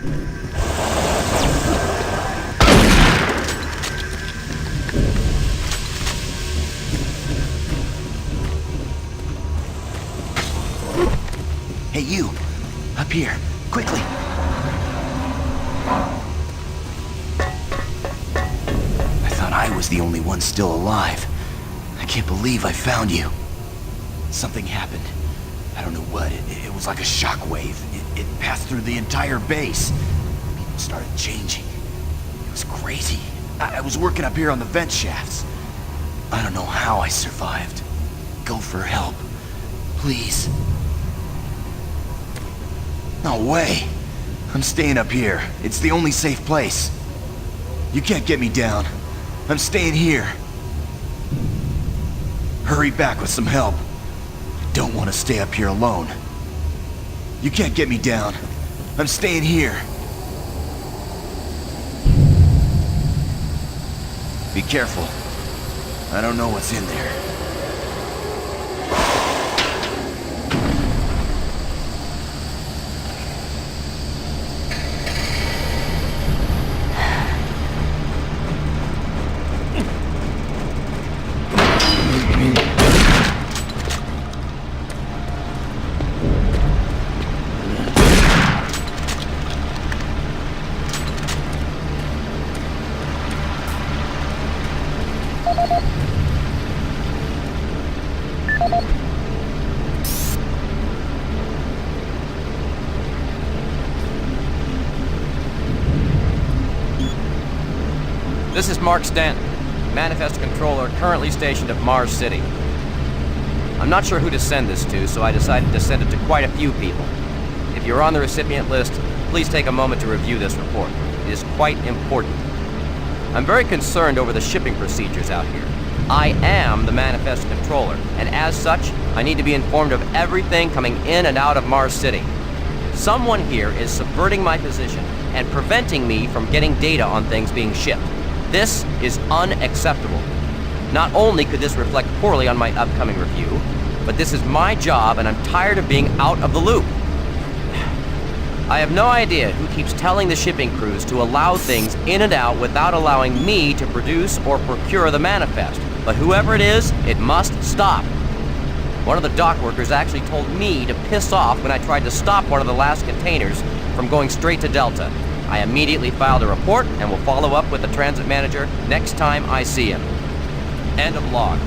Hey, you! Up here, quickly! I thought I was the only one still alive. I can't believe I found you. Something happened. I don't know what. It was like a shockwave. It passed through the entire base. People started changing. It was crazy. I was working up here on the vent shafts. I don't know how I survived. Go for help. Please. No way. I'm staying up here. It's the only safe place. You can't get me down. I'm staying here. Hurry back with some help. I don't want to stay up here alone. You can't get me down. I'm staying here. Be careful. I don't know what's in there. This is Mark Stanton, Manifest Controller currently stationed at Mars-Siti. I'm not sure who to send this to, so I decided to send it to quite a few people. If you're on the recipient list, please take a moment to review this report. It is quite important. I'm very concerned over the shipping procedures out here. I am the Manifest Controller, and as such, I need to be informed of everything coming in and out of Mars-Siti. Someone here is subverting my position and preventing me from getting data on things being shipped. This is unacceptable. Not only could this reflect poorly on my upcoming review, but this is my job and I'm tired of being out of the loop. I have no idea who keeps telling the shipping crews to allow things in and out without allowing me to produce or procure the manifest, but whoever it is, it must stop. One of the dock workers actually told me to piss off when I tried to stop one of the last containers from going straight to Delta. I immediately filed a report and will follow up with the transit manager next time I see him. End of log.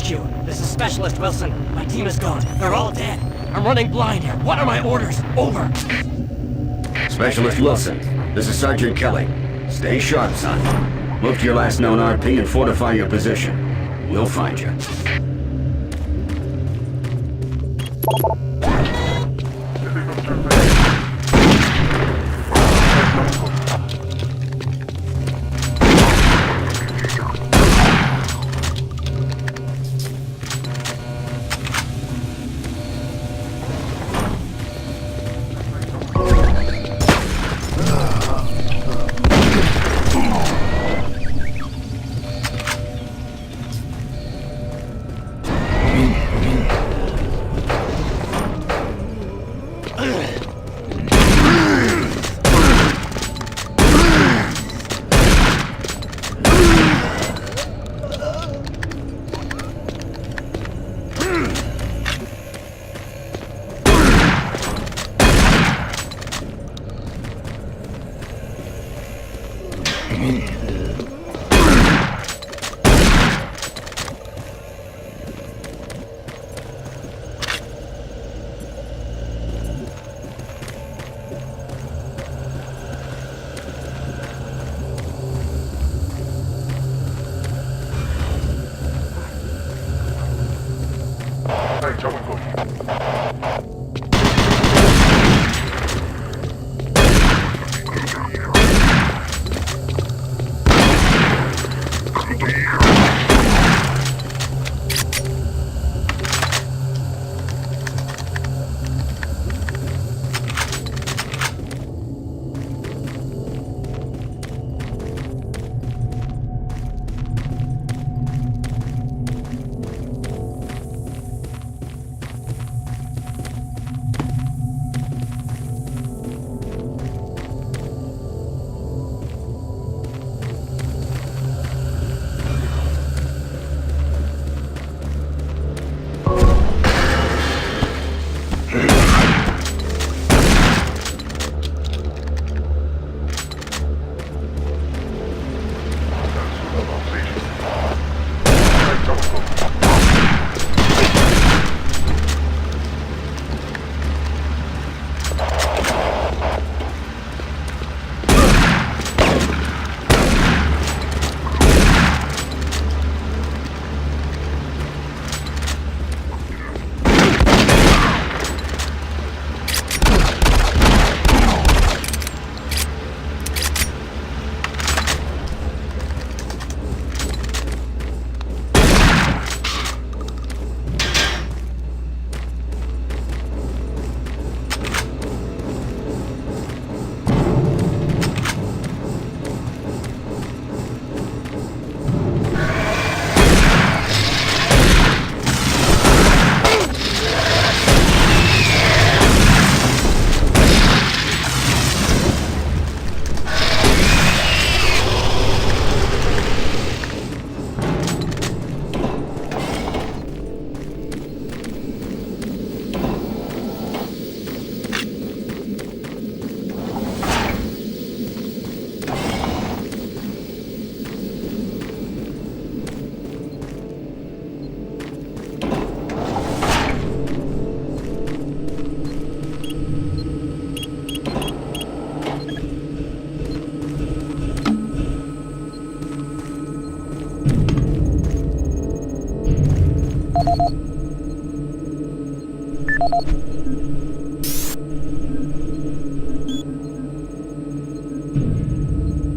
HQ, this is Specialist Wilson. My team is gone. They're all dead. I'm running blind here. What are my orders? Over. Specialist Wilson, this is Sergeant Kelly. Stay sharp, son. Move to your last known RP and fortify your position. We'll find you.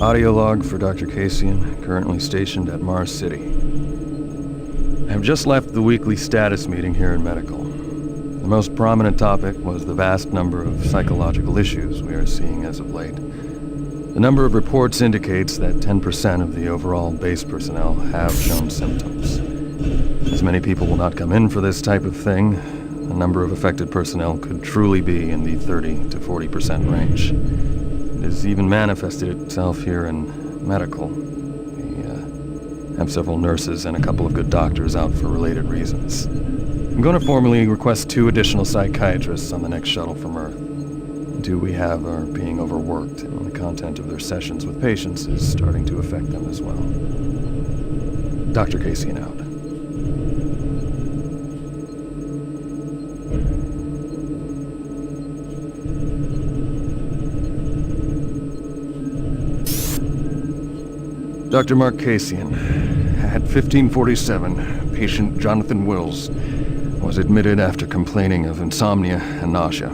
Audio log for Dr. Kasian, currently stationed at Mars-Siti. I have just left the weekly status meeting here in medical. The most prominent topic was the vast number of psychological issues we are seeing as of late. The number of reports indicates that 10% of the overall base personnel have shown symptoms. As many people will not come in for this type of thing, the number of affected personnel could truly be in the 30 to 40% range. It has even manifested itself here in medical. We have several nurses and a couple of good doctors out for related reasons. I'm going to formally request 2 additional psychiatrists on the next shuttle from Earth. 2 we have are being overworked, and the content of their sessions with patients is starting to affect them as well. Dr. Kasian out. Dr. Mark Kasian. At 1547, patient Jonathan Wills was admitted after complaining of insomnia and nausea.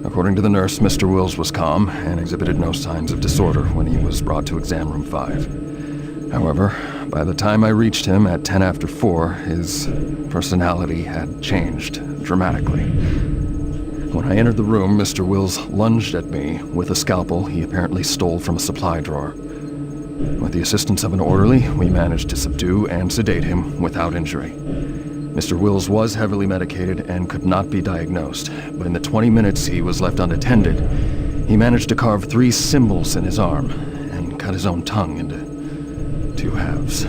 According to the nurse, Mr. Wills was calm and exhibited no signs of disorder when he was brought to exam room 5. However, by the time I reached him at 10 after 4, his personality had changed dramatically. When I entered the room, Mr. Wills lunged at me with a scalpel he apparently stole from a supply drawer. With the assistance of an orderly, we managed to subdue and sedate him without injury. Mr. Wills was heavily medicated and could not be diagnosed, but in the 20 minutes he was left unattended, he managed to carve 3 symbols in his arm and cut his own tongue into 2 halves.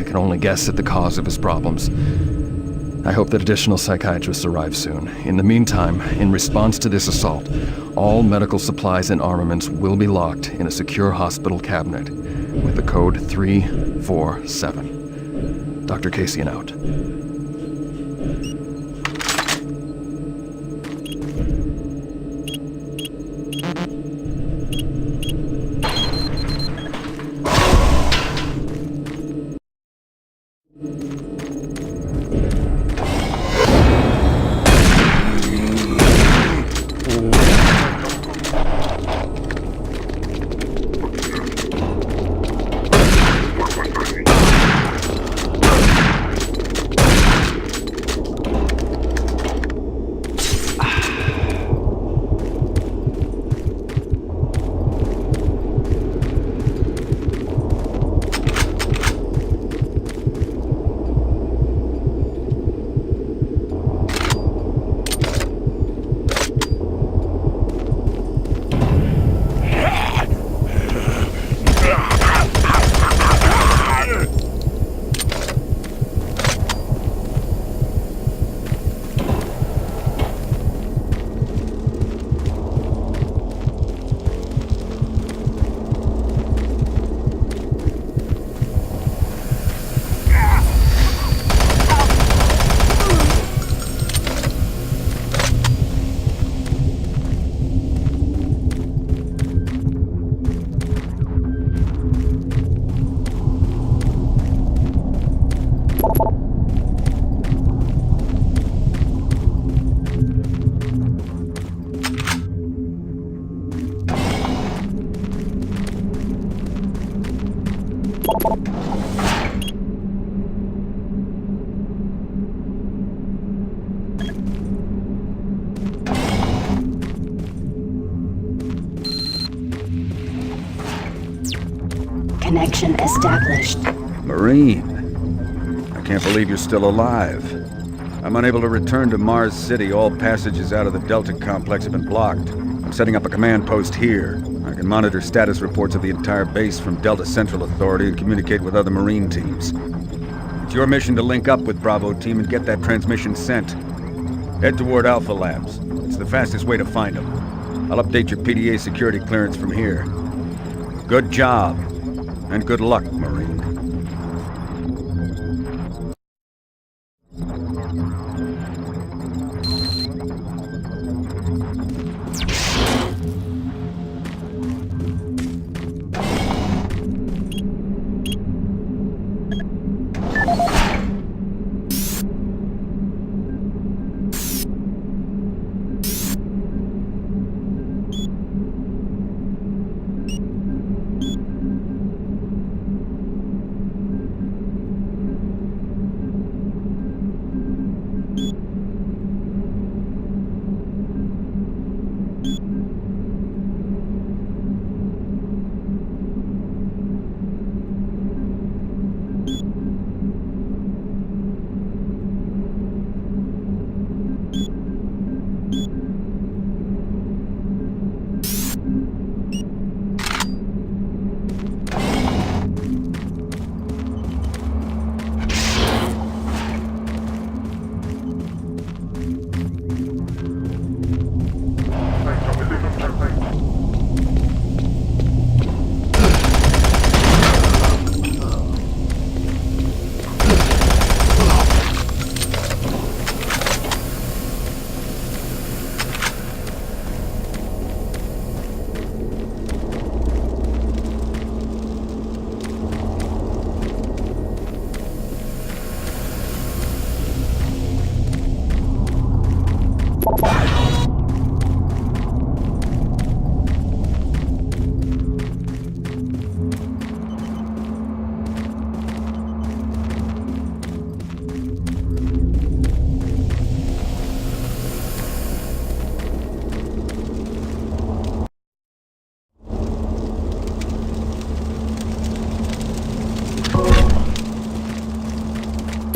I can only guess at the cause of his problems. I hope that additional psychiatrists arrive soon. In the meantime, in response to this assault, all medical supplies and armaments will be locked in a secure hospital cabinet with the code 347. Dr. Kasian out. Connection established. Marine, I can't believe you're still alive. I'm unable to return to Mars-City. All passages out of the Delta complex have been blocked. I'm setting up a command post here. I can monitor status reports of the entire base from Delta Central Authority and communicate with other Marine teams. It's your mission to link up with Bravo Team and get that transmission sent. Head toward Alpha Labs. It's the fastest way to find them. I'll update your PDA security clearance from here. Good job. And good luck, Marine.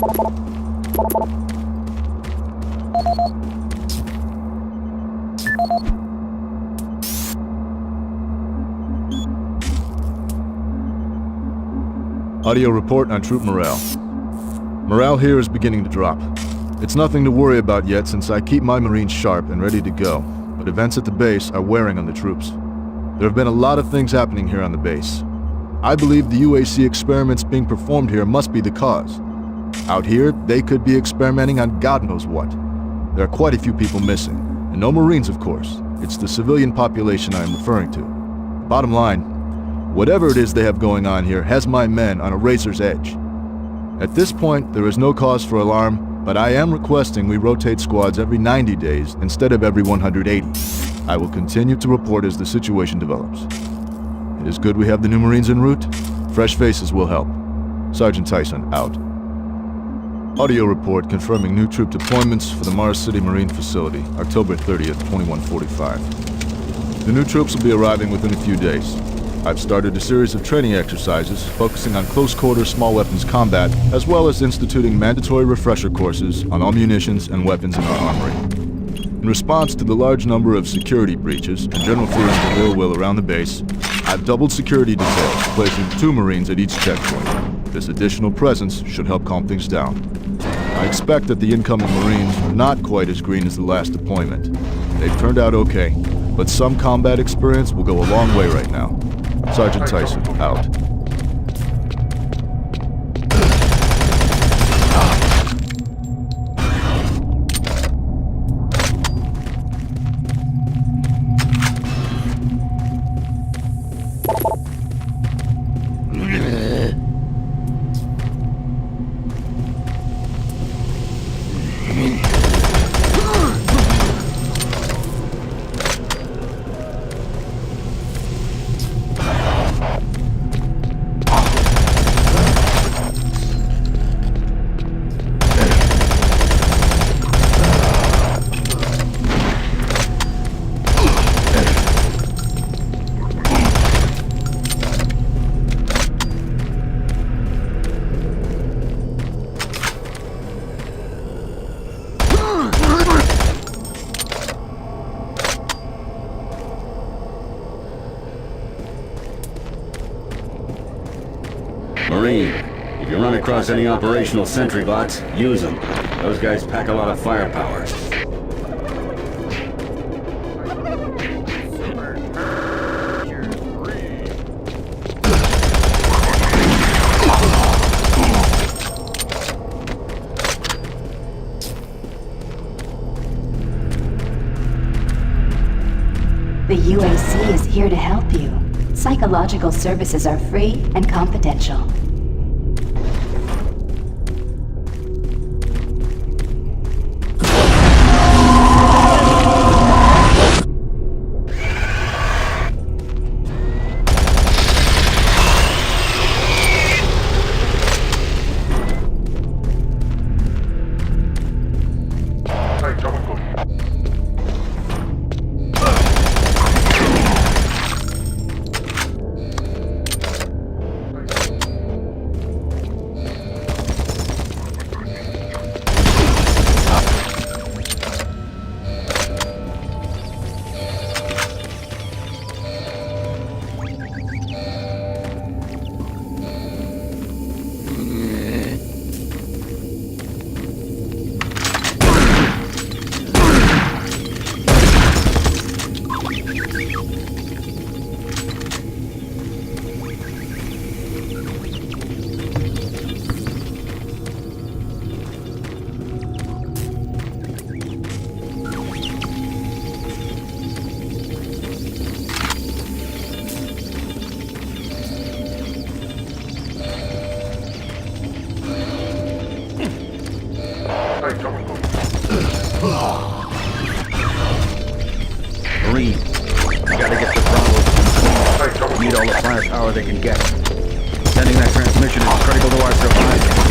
Audio report on troop morale. Morale here is beginning to drop. It's nothing to worry about yet since I keep my Marines sharp and ready to go, but events at the base are wearing on the troops. There have been a lot of things happening here on the base. I believe the UAC experiments being performed here must be the cause. Out here, they could be experimenting on God knows what. There are quite a few people missing, and no Marines, of course. It's the civilian population I am referring to. Bottom line, whatever it is they have going on here has my men on a razor's edge. At this point, there is no cause for alarm, but I am requesting we rotate squads every 90 days instead of every 180. I will continue to report as the situation develops. It is good we have the new Marines en route. Fresh faces will help. Sergeant Tyson, out. Audio report confirming new troop deployments for the Mars-Siti Marine Facility, October 30th, 2145. The new troops will be arriving within a few days. I've started a series of training exercises focusing on close-quarter small weapons combat, as well as instituting mandatory refresher courses on all munitions and weapons in our armory. In response to the large number of security breaches and general feelings of ill will around the base, I've doubled security details, placing 2 Marines at each checkpoint. This additional presence should help calm things down. I expect that the incoming Marines are not quite as green as the last deployment. They've turned out okay, but some combat experience will go a long way right now. Sergeant Tyson, out. Marine, if you run across any operational sentry bots, use them. Those guys pack a lot of firepower. The UAC is here to help you. Psychological services are free and confidential. Marine, you gotta get the Bravo. Need all the firepower they can get. Sending that transmission is critical to our survival.